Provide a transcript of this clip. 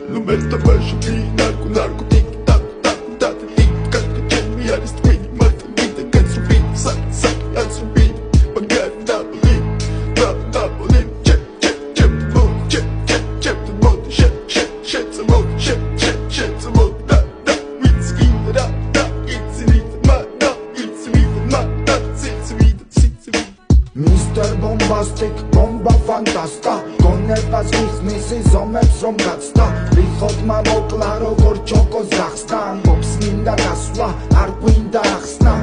Lumesta baixo que narco, narco, tic, tac, tac, tac, tic, tac, tac, me ares twin, mata, vida, quer subir, sac, sac, a subir, pagar, double, check, check, check, the mood, check, check, check, the mood, shit, shit, shit, the mood, shit, shit, shit, the mood, da, it's in the da, it's in it, ma, da, it's in it, ma, da, it's in it, it's in it. Mr. Bombastic, bomba fantasta გონებას მისმისი ზომებს რომ გაცდა რიხოდმა მოკლა როგორ ჩოკოს გახსნა ამბობს მინდა გასვლა არ გვინდა ახსნა